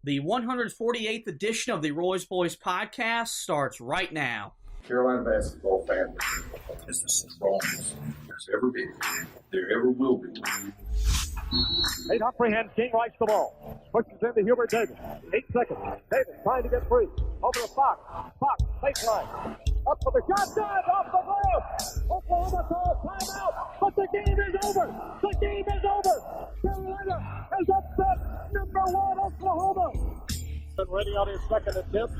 The 148th edition of the Roy's Boys podcast starts right now. Carolina basketball family is the strongest there's ever been, there ever will be. Eight up freehand, King likes the ball. Pushes into Hubert Davis. 8 seconds. Davis trying to get free. Over to Fox. Fox, baseline. Up for the shot, good, off the glass. Oklahoma calls timeout, but the game is over. The game is over. Carolina has upset number 1 Oklahoma. Been ready on his second attempt.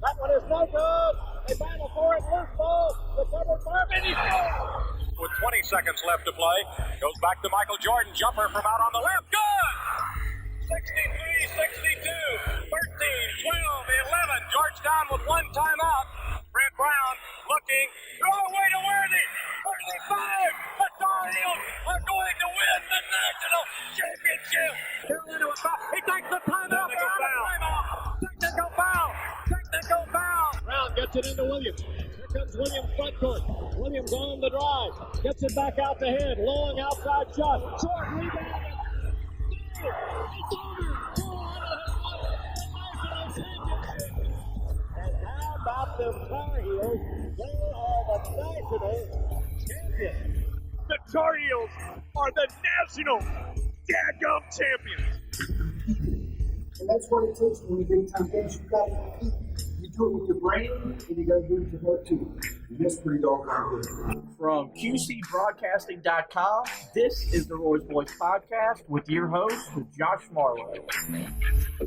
That one is no good. They battle for it. Loose ball. Recovered by Vinny. With 20 seconds left to play, goes back to Michael Jordan. Jumper from out on the left. Good! 63, 62, 13, 12, 11. Georgetown with one timeout. Brent Brown looking. Throw away to Worthy. 35. The Tar Heels are going to win the national championship. Carolina with foul. He takes the timeout. Technical foul. Technical foul. Brown gets it into Williams. Here comes Williams front court. Williams on the drive. Gets it back out the head. Long outside shot. Short rebound. It's over. And how about the Tar Heels? They are the national champions. The Tar Heels are the national dadgum champions. And that's what it takes when you big time games. You've got to compete. You do it with your brain, and you got to do it with your heart too. And that's pretty doggone good. From QCBroadcasting.com, this is the Roy's Boys podcast with your host, Josh Marlowe.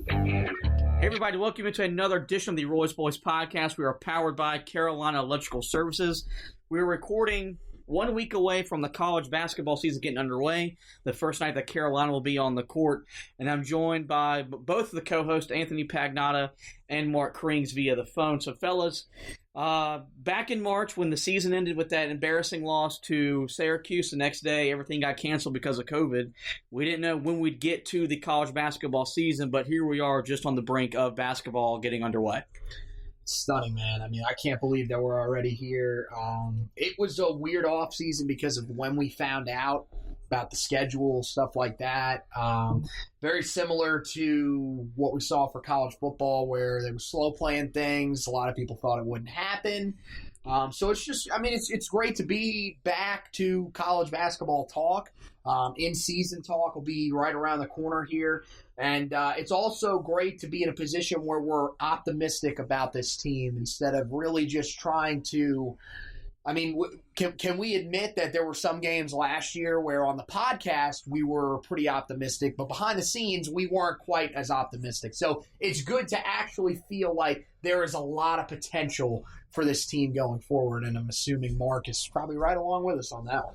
Hey everybody, welcome into another edition of the Roy's Boys podcast. We are powered by Carolina Electrical Services. We're recording 1 week away from the college basketball season getting underway, the first night that Carolina will be on the court. And I'm joined by both of the co-hosts, Anthony Pagnotta and Mark Krings, via the phone. So, fellas, back in March when the season ended with that embarrassing loss to Syracuse, the next day everything got canceled because of COVID. We didn't know when we'd get to the college basketball season, but here we are just on the brink of basketball getting underway. Stunning, man. I mean, I can't believe that we're already here. It was a weird off season because of when we found out about the schedule, stuff like that. Very similar to what we saw for college football, where they were slow playing things. A lot of people thought it wouldn't happen. So it's just, I mean, it's great to be back to college basketball talk. In-season talk will be right around the corner here. And it's also great to be in a position where we're optimistic about this team instead of really just trying to – I mean, can we admit that there were some games last year where on the podcast we were pretty optimistic, but behind the scenes we weren't quite as optimistic. So it's good to actually feel like there is a lot of potential for this team going forward, and I'm assuming Mark is probably right along with us on that one.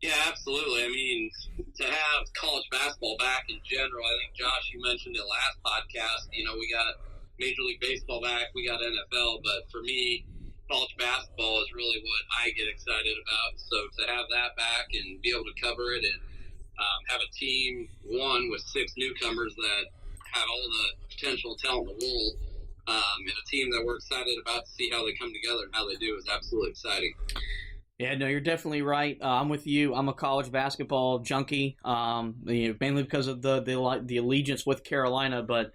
Yeah, absolutely. I mean, to have college basketball back in general, I think, Josh, you mentioned it last podcast, you know, we got Major League Baseball back, we got NFL, but for me, college basketball is really what I get excited about. So to have that back and be able to cover it and have a team, one, with 6 newcomers that have all the potential and talent in the world, and a team that we're excited about to see how they come together and how they do is absolutely exciting. Yeah, no, you're definitely right. I'm with you. I'm a college basketball junkie, mainly because of the allegiance with Carolina. But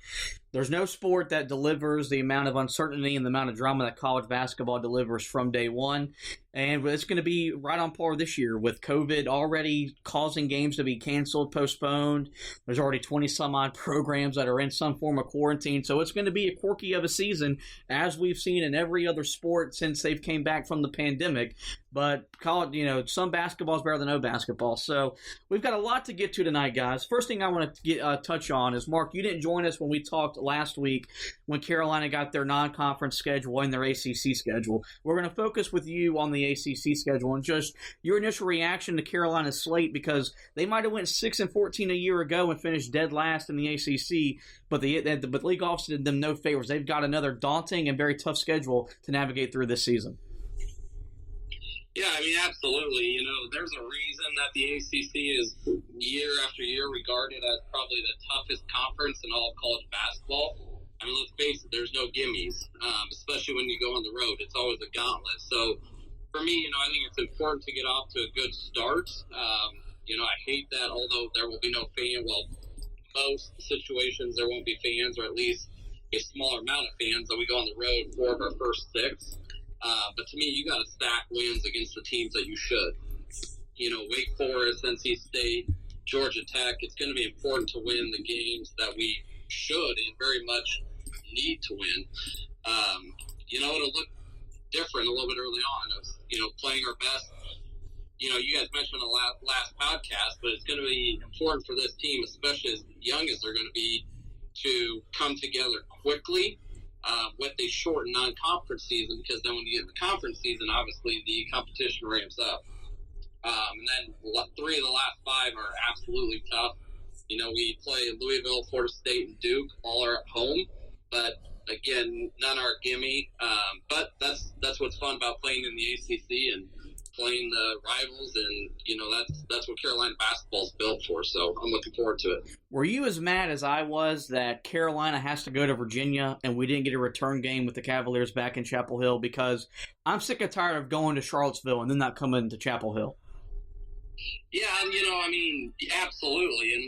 there's no sport that delivers the amount of uncertainty and the amount of drama that college basketball delivers from day one. And it's going to be right on par this year with COVID already causing games to be canceled, postponed. There's already 20-some-odd programs that are in some form of quarantine. So it's going to be a quirky of a season, as we've seen in every other sport since they've came back from the pandemic. But college, some basketball is better than no basketball. So we've got a lot to get to tonight, guys. First thing I want to touch on is, Mark, you didn't join us when we talked last week when Carolina got their non-conference schedule and their ACC schedule. We're going to focus with you on the ACC schedule and just your initial reaction to Carolina's slate, because they might have went 6-14 a year ago and finished dead last in the ACC, but the league office did them no favors. They've got another daunting and very tough schedule to navigate through this season. Yeah, I mean, absolutely. There's a reason that the ACC is year after year regarded as probably the toughest conference in all of college basketball. I mean, let's face it, there's no gimmies, especially when you go on the road. It's always a gauntlet. So for me, I think it's important to get off to a good start. I hate that, although there will be no fan, most situations there won't be fans, or at least a smaller amount of fans, that we go on the road 4 of our first 6. But to me, you got to stack wins against the teams that you should. Wake Forest, NC State, Georgia Tech. It's going to be important to win the games that we should and very much need to win. It'll look different a little bit early on. Playing our best. You guys mentioned in the last podcast, but it's going to be important for this team, especially as young as they're going to be, to come together quickly with a short non-conference season, because then when you get the conference season, obviously the competition ramps up. And then 3 of the last 5 are absolutely tough. We play Louisville, Florida State, and Duke. All are at home, but again, none are a gimme. But that's what's fun about playing in the ACC and playing the rivals, and that's what Carolina basketball is built for. So I'm looking forward to it. Were you as mad as I was that Carolina has to go to Virginia and we didn't get a return game with the Cavaliers back in Chapel Hill? Because I'm sick and tired of going to Charlottesville and then not coming to Chapel Hill. Yeah, and absolutely, and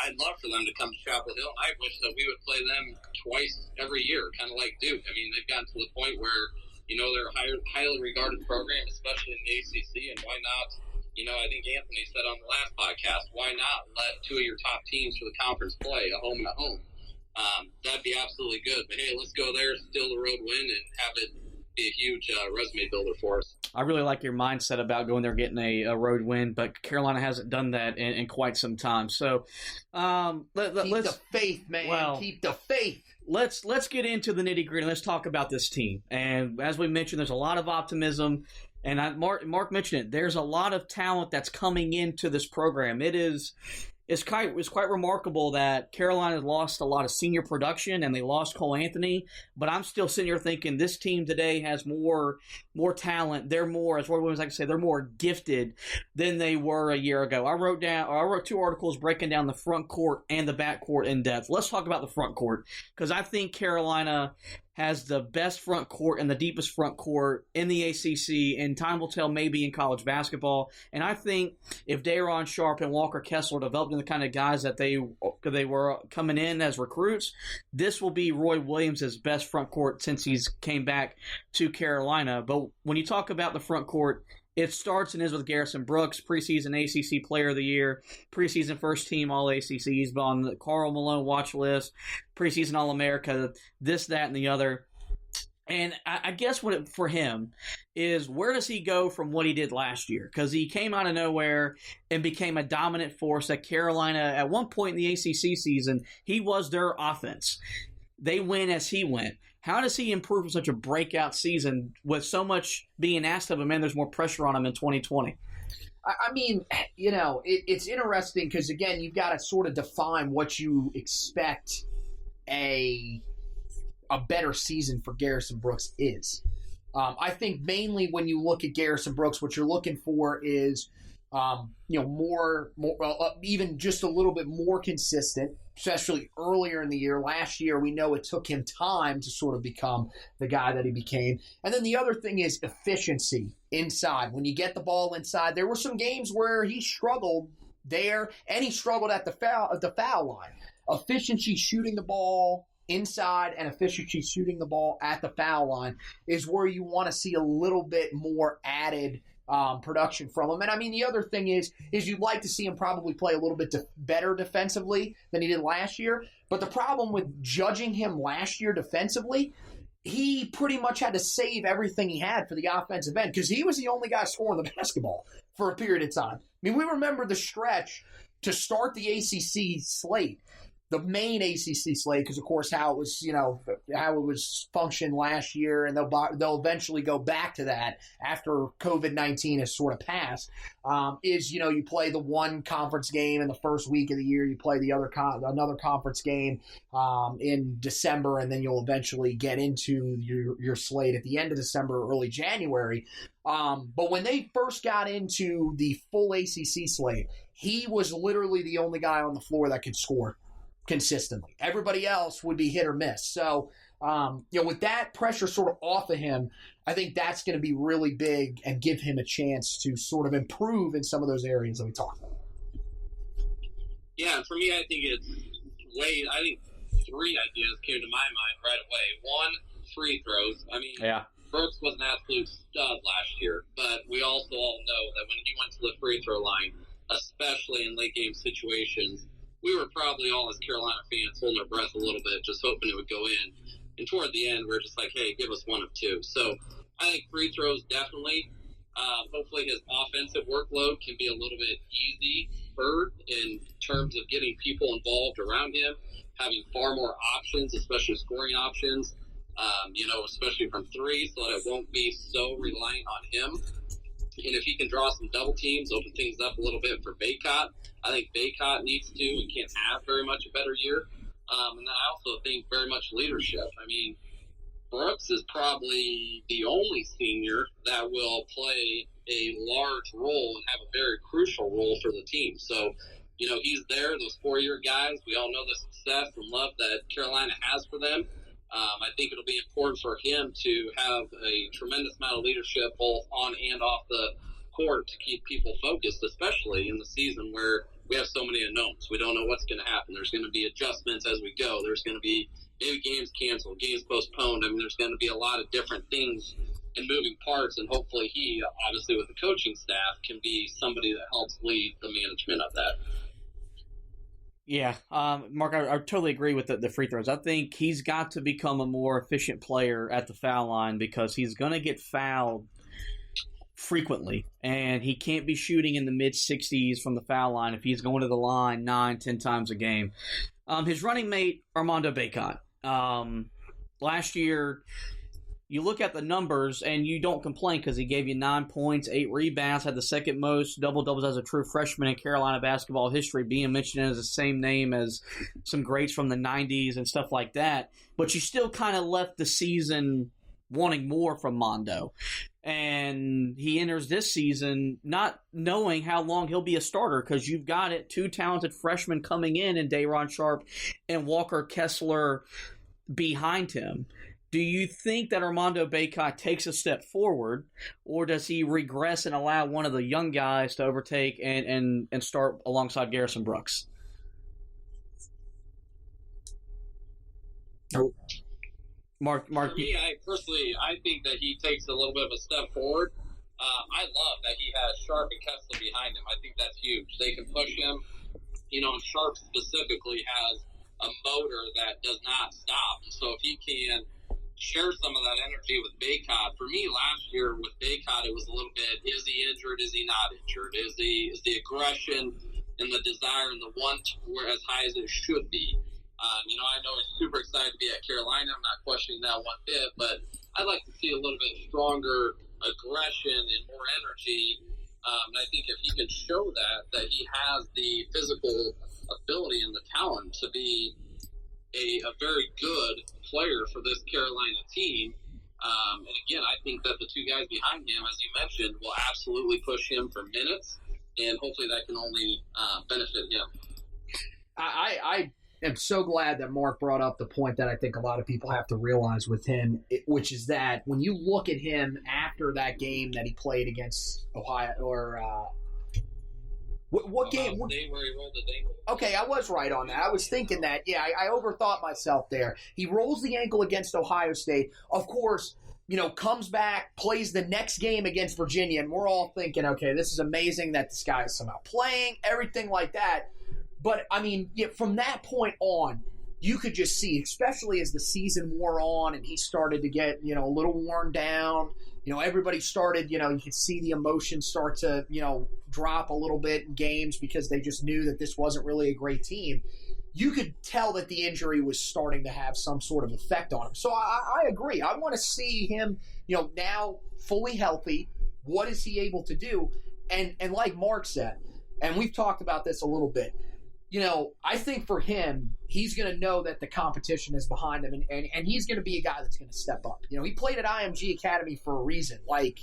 I'd love for them to come to Chapel Hill. I wish that we would play them twice every year, kind of like Duke. They've gotten to the point where they're a highly regarded program, especially in the ACC, and why not? I think Anthony said on the last podcast, why not let 2 of your top teams for the conference play a home and a home? That'd be absolutely good. But hey, let's go there, steal the road win, and have it be a huge resume builder for us. I really like your mindset about going there getting a road win, but Carolina hasn't done that in quite some time. So let's keep the faith, man. Well, keep the faith. Let's get into the nitty-gritty. Let's talk about this team. And as we mentioned, there's a lot of optimism. And Mark mentioned it. There's a lot of talent that's coming into this program. It's quite remarkable that Carolina lost a lot of senior production and they lost Cole Anthony, but I'm still sitting here thinking this team today has more talent. They're more, as Roy Williams like to say, they're more gifted than they were a year ago. I wrote 2 articles breaking down the front court and the back court in depth. Let's talk about the front court, because I think Carolina has the best front court and the deepest front court in the ACC, and time will tell maybe in college basketball. And I think if Day'Ron Sharpe and Walker Kessler developed into the kind of guys that they were coming in as recruits, this will be Roy Williams' best front court since he's came back to Carolina. But when you talk about the front court, it starts and ends with Garrison Brooks, preseason ACC Player of the Year, preseason first team All-ACC. He's been on the Karl Malone watch list, preseason All-America, this, that, and the other. And I guess for him is, where does he go from what he did last year? Because he came out of nowhere and became a dominant force at Carolina. At one point in the ACC season, he was their offense. They win as he went. How does he improve from such a breakout season with so much being asked of him, and there's more pressure on him in 2020? It's interesting because, again, you've got to sort of define what you expect a better season for Garrison Brooks is. I think mainly when you look at Garrison Brooks, what you're looking for is, more even just a little bit more consistent, especially earlier in the year. Last year, we know it took him time to sort of become the guy that he became. And then the other thing is efficiency inside. When you get the ball inside, there were some games where he struggled there, and he struggled at the foul line. Efficiency shooting the ball inside and efficiency shooting the ball at the foul line is where you want to see a little bit more added production from him. And the other thing is you'd like to see him probably play a little bit better defensively than he did last year. But the problem with judging him last year defensively, he pretty much had to save everything he had for the offensive end because he was the only guy scoring the basketball for a period of time. We remember the stretch to start the ACC slate, the main ACC slate, because of course how it was functioned last year, and they'll eventually go back to that after COVID-19 has sort of passed. You play the one conference game in the first week of the year, you play the another conference game in December, and then you'll eventually get into your slate at the end of December, early January. But when they first got into the full ACC slate, he was literally the only guy on the floor that could score consistently. Everybody else would be hit or miss. So, with that pressure sort of off of him, I think that's going to be really big and give him a chance to sort of improve in some of those areas that we talked about. Yeah, for me, I think it's I think 3 ideas came to my mind right away. One, free throws. I mean, Brooks was an absolute stud last year, but we also all know that when he went to the free throw line, especially in late game situations, we were probably all as Carolina fans holding our breath a little bit, just hoping it would go in. And toward the end, we're just like, hey, give us one of 2. So I think free throws definitely. Hopefully his offensive workload can be a little bit easier in terms of getting people involved around him, having far more options, especially scoring options, especially from 3, so that it won't be so reliant on him. And if he can draw some double teams, open things up a little bit for Baycott, I think Baycott needs to and can't have very much a better year. And then I also think very much leadership. I mean, Brooks is probably the only senior that will play a large role and have a very crucial role for the team. So, he's there, those 4-year guys. We all know the success and love that Carolina has for them. I think it'll be important for him to have a tremendous amount of leadership both on and off the court to keep people focused, especially in the season where we have so many unknowns. We don't know what's going to happen. There's going to be adjustments as we go. There's going to be maybe games canceled, games postponed. I mean, there's going to be a lot of different things and moving parts, and hopefully he, obviously with the coaching staff, can be somebody that helps lead the management of that. Yeah, Mark, I totally agree with the free throws. I think he's got to become a more efficient player at the foul line because he's going to get fouled frequently, and he can't be shooting in the mid-60s from the foul line if he's going to the line 9-10 times a game. His running mate, Armando Baycott, last year, you look at the numbers and you don't complain because he gave you 9 points, 8 rebounds, had the second most double-doubles as a true freshman in Carolina basketball history, being mentioned as the same name as some greats from the 90s and stuff like that. But you still kind of left the season wanting more from Mondo. And he enters this season not knowing how long he'll be a starter because you've got 2 talented freshmen coming in Day'Ron Sharpe and Walker Kessler behind him. Do you think that Armando Baycott takes a step forward, or does he regress and allow one of the young guys to overtake and start alongside Garrison Brooks? Mark. For me, I think that he takes a little bit of a step forward. I love that he has Sharpe and Kessler behind him. I think that's huge. They can push him. And Sharpe specifically has a motor that does not stop. So if he can share some of that energy with Baycott. For me, last year with Baycott, it was a little bit, is he injured? Is he not injured? Is the aggression and the desire and the want where as high as it should be? I know he's super excited to be at Carolina. I'm not questioning that one bit, but I'd like to see a little bit stronger aggression and more energy. And I think if he can show that he has the physical ability and the talent to be a very good player for this Carolina team. And again, I think that the 2 guys behind him, as you mentioned, will absolutely push him for minutes, and hopefully that can only benefit him. I am so glad that Mark brought up the point that I think a lot of people have to realize with him, which is that when you look at him after that game that he played against Ohio, or what game? Where he rolled the ankle. Okay, I was right on that. I was thinking that. Yeah, I overthought myself there. He rolls the ankle against Ohio State. Of course, comes back, plays the next game against Virginia, and we're all thinking, okay, this is amazing that this guy is somehow playing, everything like that. But, from that point on, you could just see, especially as the season wore on and he started to get, a little worn down, everybody started, you could see the emotions start to, drop a little bit in games because they just knew that this wasn't really a great team. You could tell that the injury was starting to have some sort of effect on him. So I agree. I want to see him, now fully healthy. What is he able to do? And like Mark said, and we've talked about this a little bit, I think for him, he's going to know that the competition is behind him, and he's going to be a guy that's going to step up. He played at IMG Academy for a reason. Like,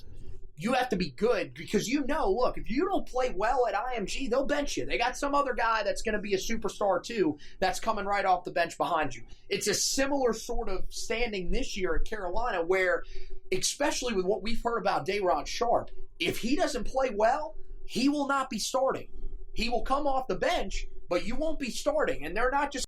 you have to be good because look, if you don't play well at IMG, they'll bench you. They got some other guy that's going to be a superstar too that's coming right off the bench behind you. It's a similar sort of standing this year at Carolina where, especially with what we've heard about Day'Ron Sharpe, if he doesn't play well, he will not be starting. He will come off the bench, but you won't be starting. And they're not just